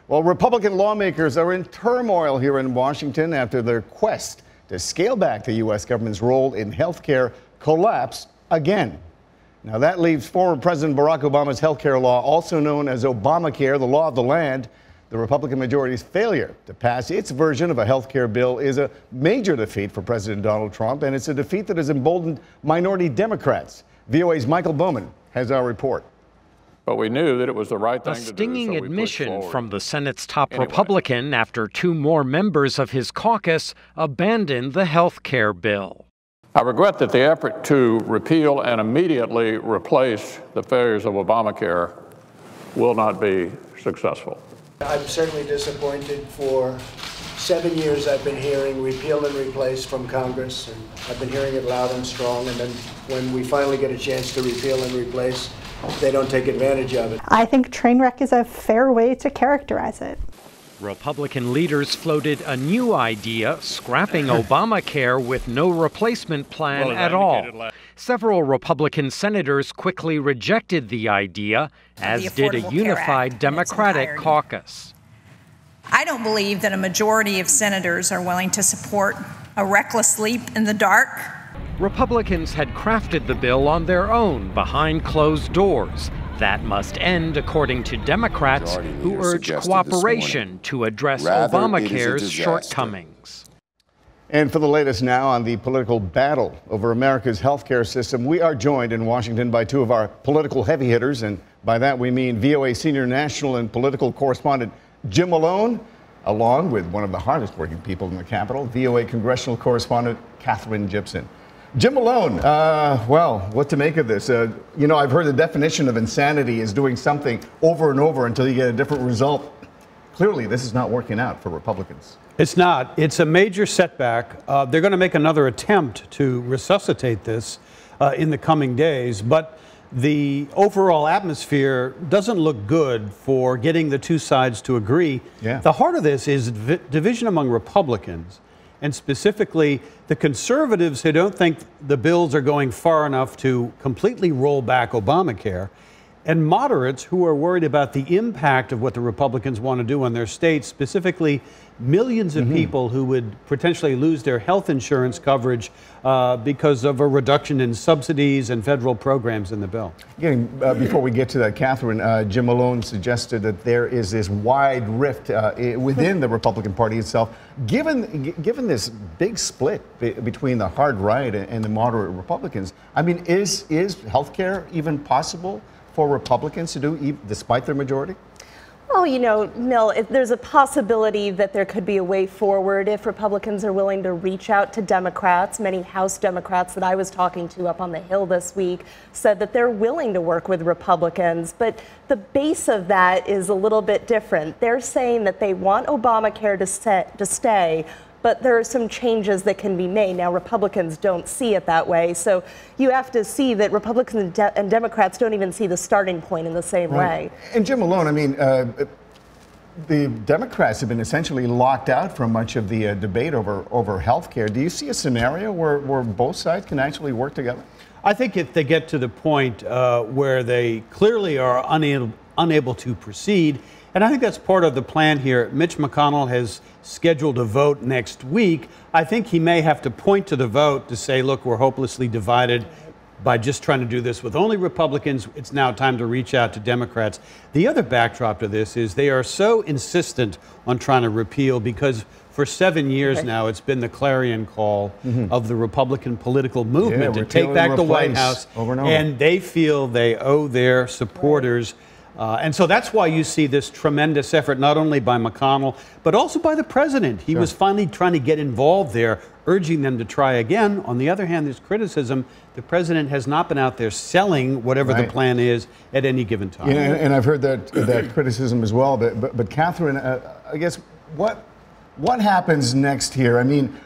Well, Republican lawmakers are in turmoil here in Washington after their quest to scale back the U.S. government's role in health care collapsed again. Now, that leaves former President Barack Obama's health care law, also known as Obamacare, the law of the land. The Republican majority's failure to pass its version of a health care bill is a major defeat for President Donald Trump, and it's a defeat that has emboldened minority Democrats. VOA's Michael Bowman has our report. But we knew that it was the right thing to do. A stinging admission from the Senate's top Republican after two more members of his caucus abandoned the health care bill. I regret that the effort to repeal and immediately replace the failures of Obamacare will not be successful. I'm certainly disappointed. For 7 years I've been hearing repeal and replace from Congress, and I've been hearing it loud and strong, and then when we finally get a chance to repeal and replace, they don't take advantage of it. I think train wreck is a fair way to characterize it. Republican leaders floated a new idea, scrapping Obamacare with no replacement plan at all. Several Republican senators quickly rejected the idea, as did a unified Democratic caucus. I don't believe that a majority of senators are willing to support a reckless leap in the dark. Republicans had crafted the bill on their own behind closed doors. That must end, according to Democrats, who urge cooperation to address Obamacare's shortcomings. And for the latest now on the political battle over America's health care system, we are joined in Washington by two of our political heavy hitters, and by that we mean VOA senior national and political correspondent Jim Malone, along with one of the hardest working people in the Capitol, VOA Congressional correspondent Kathryn Gypson. Jim Malone, well, what to make of this? You know, I've heard the definition of insanity is doing something over and over until you get a different result. Clearly, this is not working out for Republicans. It's not. It's a major setback. They're going to make another attempt to resuscitate this in the coming days, but the overall atmosphere doesn't look good for getting the two sides to agree. Yeah. The heart of this is division among Republicans, and specifically the conservatives who don't think the bills are going far enough to completely roll back Obamacare, and moderates who are worried about the impact of what the Republicans want to do on their states, specifically millions of people who would potentially lose their health insurance coverage because of a reduction in subsidies and federal programs in the bill. Before we get to that, Kathryn, Jim Malone suggested that there is this wide rift within the Republican Party itself. Given this big split between the hard right and the moderate Republicans, I mean, is health care even possible for Republicans to do, despite their majority? Well, you know, Mill, there's a possibility that there could be a way forward if Republicans are willing to reach out to Democrats. Many House Democrats that I was talking to up on the Hill this week said that they're willing to work with Republicans, but the base of that is a little bit different. They're saying that they want Obamacare to stay, but there are some changes that can be made. Now, Republicans don't see it that way, so you have to see that Republicans and Democrats don't even see the starting point in the same way. And Jim Malone, I mean, the Democrats have been essentially locked out from much of the debate over health care. Do you see a scenario where both sides can actually work together? I think if they get to the point where they clearly are unable to proceed, and I think that's part of the plan here. Mitch McConnell has scheduled a vote next week. I think he may have to point to the vote to say, look, we're hopelessly divided by just trying to do this with only Republicans. It's now time to reach out to Democrats. The other backdrop to this is they are so insistent on trying to repeal because for 7 years now, it's been the clarion call of the Republican political movement to take back the White House. And they feel they owe their supporters. And so that's why you see this tremendous effort, not only by McConnell, but also by the president. He was finally trying to get involved there, urging them to try again. On the other hand, there's criticism. The president has not been out there selling whatever the plan is at any given time. Yeah, and I've heard that criticism as well. But Kathryn, I guess, what happens next here? I mean,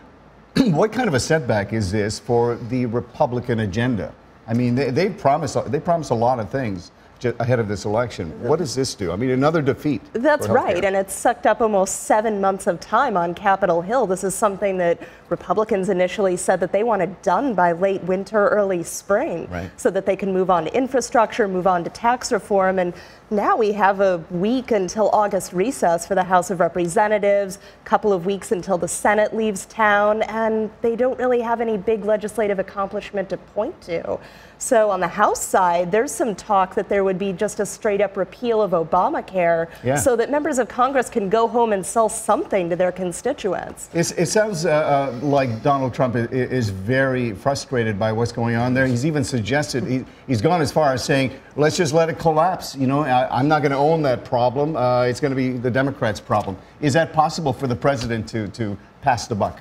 what kind of a setback is this for the Republican agenda? I mean, they promise a lot of things ahead of this election. What does this do? I mean, another defeat. That's right, and it's sucked up almost 7 months of time on Capitol Hill. This is something that Republicans initially said that they wanted done by late winter, early spring, so that they can move on to infrastructure, move on to tax reform, and Now we have a week until August recess for the House of Representatives, a couple of weeks until the Senate leaves town, and they don't really have any big legislative accomplishment to point to. So on the House side, there's some talk that there would be just a straight up repeal of Obamacare so that members of Congress can go home and sell something to their constituents. It sounds like Donald Trump is very frustrated by what's going on there. He's even suggested, he's gone as far as saying, let's just let it collapse. You know, I'm not going to own that problem. It's going to be the Democrats' problem. Is that possible for the president to pass the buck?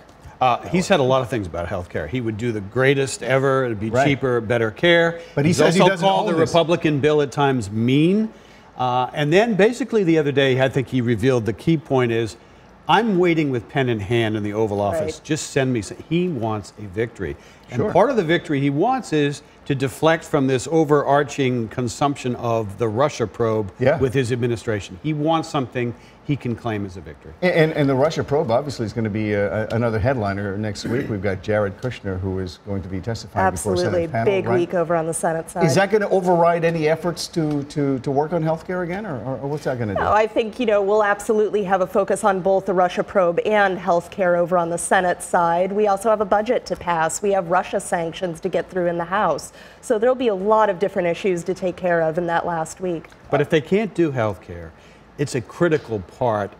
He's had a lot of things about health care. He would do the greatest ever. It'd be cheaper, better care. But he says he doesn't called the Republican bill at times mean. And then basically the other day, I think he revealed the key point is, I'm waiting with pen in hand in the Oval Office. Just send me some. He wants a victory. And part of the victory he wants is to deflect from this overarching consumption of the Russia probe with his administration. He wants something he can claim as a victory. And the Russia probe obviously is going to be another headliner next week. We've got Jared Kushner, who is going to be testifying before a Senate panel. Big week over on the Senate side. Is that going to override any efforts to work on health care again, or what's that going to do? No, I think, we'll absolutely have a focus on both the Russia probe and health care over on the Senate side. We also have a budget to pass. We have Russia sanctions to get through in the House. So there'll be a lot of different issues to take care of in that last week. But if they can't do health care, it's a critical part.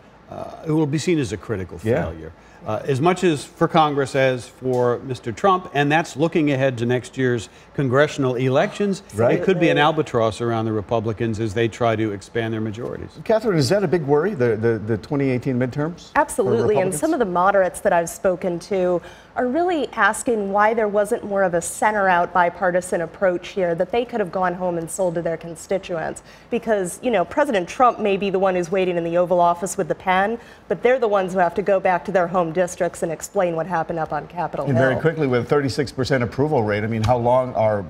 It will be seen as a critical failure. As much as for Congress as for Mr. Trump, and that's looking ahead to next year's congressional elections. It could be an albatross around the Republicans as they try to expand their majorities. Kathryn, is that a big worry, the 2018 midterms? Absolutely, and some of the moderates that I've spoken to are really asking why there wasn't more of a center-out bipartisan approach here, that they could have gone home and sold to their constituents. Because, President Trump may be the one who's waiting in the Oval Office with the pen, but they're the ones who have to go back to their home districts and explain what happened up on Capitol Hill. And very quickly, with a 36% approval rate, I mean, how long are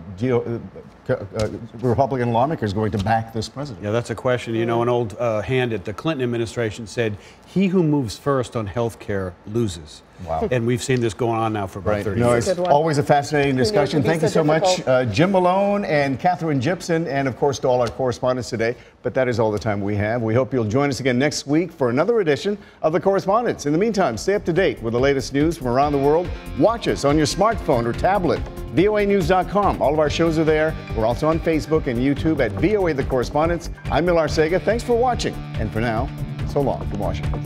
Republican lawmakers going to back this president? Yeah, that's a question. An old hand at the Clinton administration said, he who moves first on health care loses. Wow. And we've seen this going on now for about 30 years. It's always a fascinating discussion. Thank you so much, Jim Malone and Kathryn Gypson, and of course to all our correspondents today. But that is all the time we have. We hope you'll join us again next week for another edition of The Correspondents. In the meantime, stay up to date with the latest news from around the world. Watch us on your smartphone or tablet, voanews.com. All of our shows are there. We're also on Facebook and YouTube at VOA The Correspondents. I'm Mil Arcega. Thanks for watching. And for now, so long from Washington.